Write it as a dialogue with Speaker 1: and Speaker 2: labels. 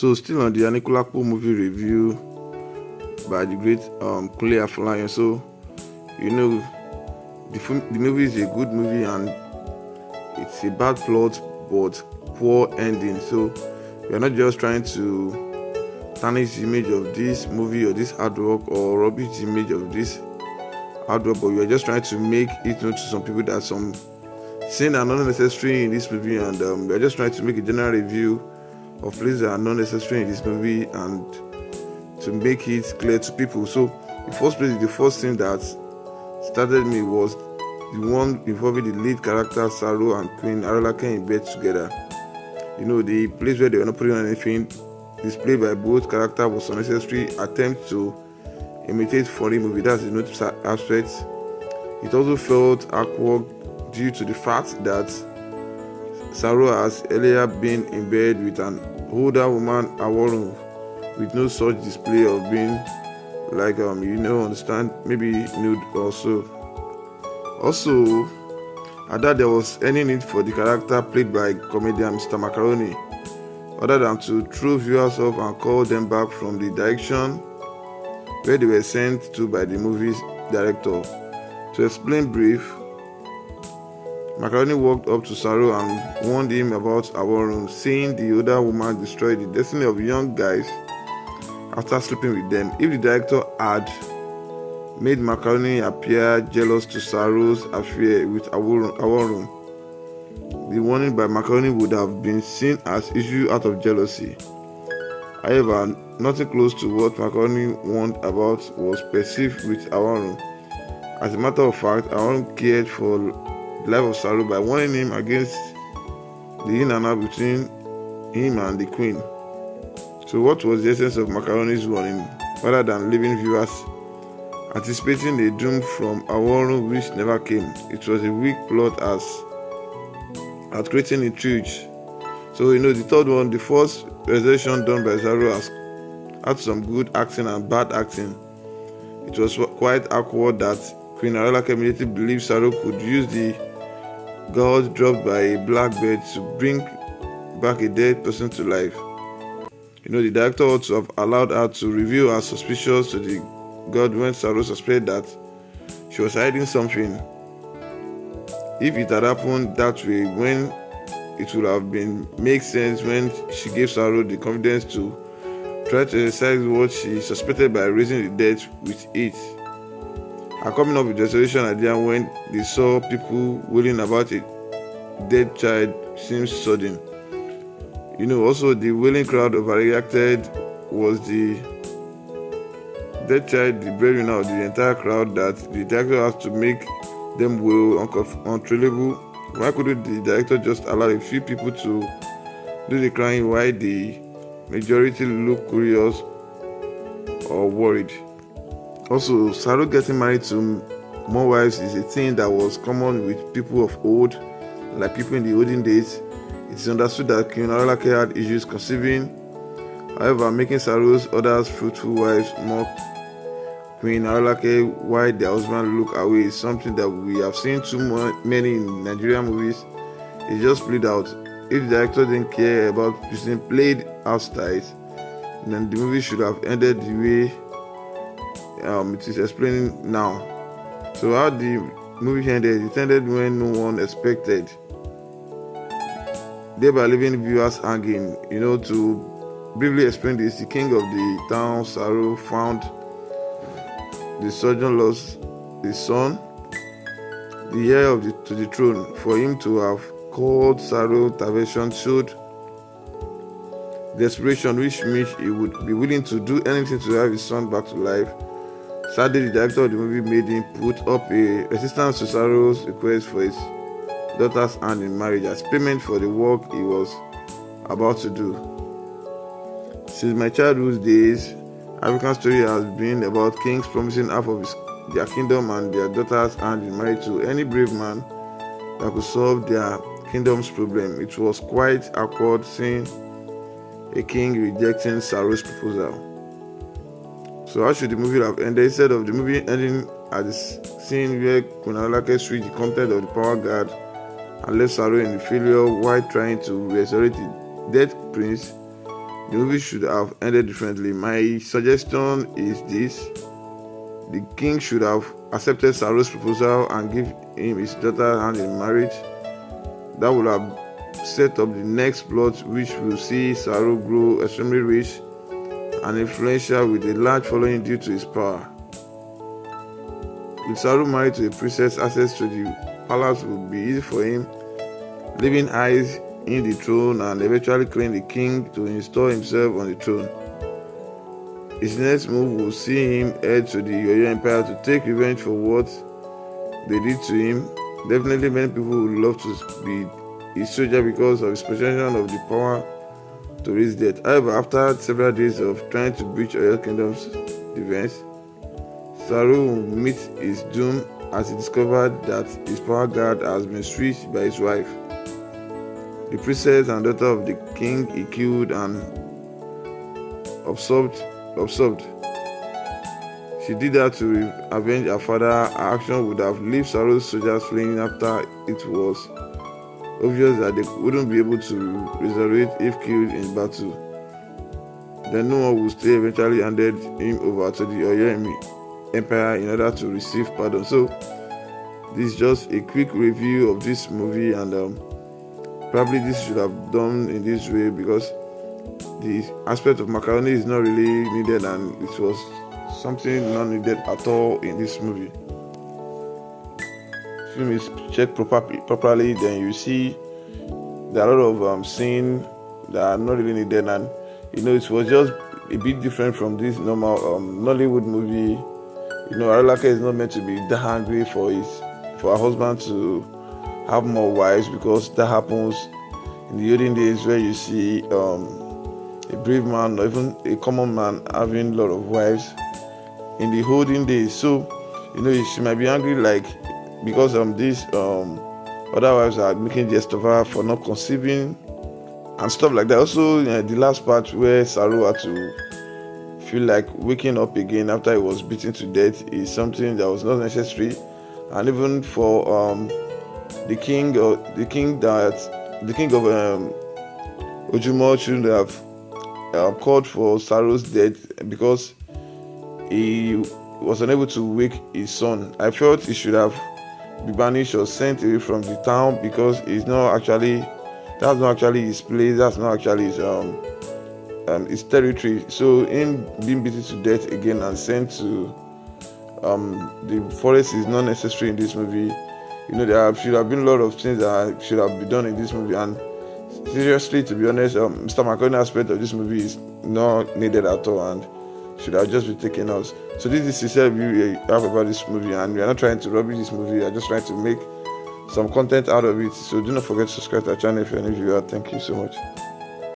Speaker 1: So still on the Anikulapo movie review by the great Kule Afolayan. So you know the movie is a good movie and it's a bad plot but poor ending. So we are not just trying to tarnish the image of this movie or this artwork or rubbish the image of this artwork, but we are just trying to make it known to some people that some scenes are not necessary in this movie, and we are just trying to make a general review of places that are not necessary in this movie and to make it clear to people. So the first thing that started me was the one involving the lead character Saru and Queen Arolake in bed together. The place where they were not putting on anything displayed by both characters was unnecessary attempt to imitate foreign movie. That's the notice aspect. It also felt awkward due to the fact that Saru has earlier been in bed with an older woman, Aworu, with no such display of being understand, maybe nude also. Also, I doubt there was any need for the character played by comedian Mr. Macaroni, other than to throw viewers off and call them back from the direction where they were sent to by the movie's director. To explain brief, Macaroni walked up to Saru and warned him about Aworu, saying the older woman destroyed the destiny of young guys after sleeping with them. If the director had made Macaroni appear jealous to Saru's affair with Aworu, the warning by Macaroni would have been seen as issue out of jealousy. However, nothing close to what Macaroni warned about was perceived with Aworu. As a matter of fact, Aworu cared for the life of Saru by warning him against the in and out between him and the queen. So what was the essence of Macaroni's warning? Rather than leaving viewers anticipating a doom from Aworu which never came, it was a weak plot at creating intrigue. So the third one, the first realization done by Saru had some good acting and bad acting. It was quite awkward that Queen Arolake immediately believed Saru could use the god dropped by a black bird to bring back a dead person to life. The director ought to have allowed her to reveal her suspicions to the god when Saru suspected that she was hiding something. If it had happened that way, when it would have been make sense when she gave Saru the confidence to try to exercise what she suspected by raising the dead with it. Her coming up with the restoration idea when they saw people wailing about a dead child seems sudden. Also the wailing crowd overreacted. Was the dead child the breadwinner of the entire crowd that the director has to make them wail uncontrollable? Why couldn't the director just allow a few people to do the crying while the majority look curious or worried? Also, Saru getting married to more wives is a thing that was common with people of old, like people in the olden days. It is understood that Queen Arolake had issues conceiving. However, making Saru's other fruitful wives more Queen Arolake while their husband look away is something that we have seen too many in Nigerian movies. It just played out. If the director didn't care about using played out styles, then the movie should have ended the way it is explaining now. So how the movie ended? It ended when no one expected, thereby leaving viewers hanging. To briefly explain this, the king of the town, Saru, found the surgeon lost his son, the heir to the throne. For him to have called Saru intervention showed desperation, which means he would be willing to do anything to have his son back to life. Sadly, the director of the movie made him put up a resistance to Saru's request for his daughter's hand in marriage as payment for the work he was about to do. Since my childhood days, African story has been about kings promising half of their kingdom and their daughter's hand in marriage to any brave man that could solve their kingdom's problem. It was quite awkward seeing a king rejecting Saru's proposal. So how should the movie have ended? Instead of the movie ending at the scene where Queen Arolake switched the content of the power guard and left Saru in the failure while trying to resurrect the dead prince, the movie should have ended differently. My suggestion is this: the king should have accepted Saro's proposal and give him his daughter hand in marriage. That would have set up the next plot, which will see Saro grow extremely rich and influential with a large following due to his power. With Saro married to a princess, access to the palace would be easy for him, leaving eyes in the throne and eventually claim the king to install himself on the throne. His next move will see him head to the Oyo Empire to take revenge for what they did to him. Definitely many people would love to be his soldier because of his possession of the power to raise death. However, after several days of trying to breach Oyo Kingdom's defense, Saro will meet his doom as he discovered that his power guard has been switched by his wife. The princess and daughter of the king he killed and absorbed. She did that to avenge her father. Her action would have left Saro's soldiers fleeing after it was obvious that they wouldn't be able to resurrect if killed in battle. Then no one would stay, eventually handed him over to the Oyo Empire in order to receive pardon. So this is just a quick review of this movie, and probably this should have done in this way because the aspect of macaroni is not really needed, and it was something not needed at all in this movie. Film is checked properly, then you see there are a lot of scenes that are not really needed, and it was just a bit different from this normal Nollywood movie. Arolake is not meant to be that hungry for her husband to have more wives, because that happens in the olden days where you see a brave man or even a common man having a lot of wives in the olden days. So she might be angry because these other wives are making jest of her for not conceiving and stuff like that. Also, the last part where Saro had to feel like waking up again after he was beaten to death is something that was not necessary. And even for the king of Ojumo shouldn't have called for Saro's death because he was unable to wake his son. I felt he should have been banished or sent away from the town, because that's not actually his place, that's not actually his territory. So him being beaten to death again and sent to the forest is not necessary in this movie. There should have been a lot of things that should have been done in this movie, and seriously, to be honest, Mr. Macaroni aspect of this movie is not needed at all and should have just been taken out. So this is the sincere review I have about this movie, and we are not trying to rubbish this movie. We are just trying to make some content out of it. So do not forget to subscribe to our channel if you're a new viewer. Thank you so much.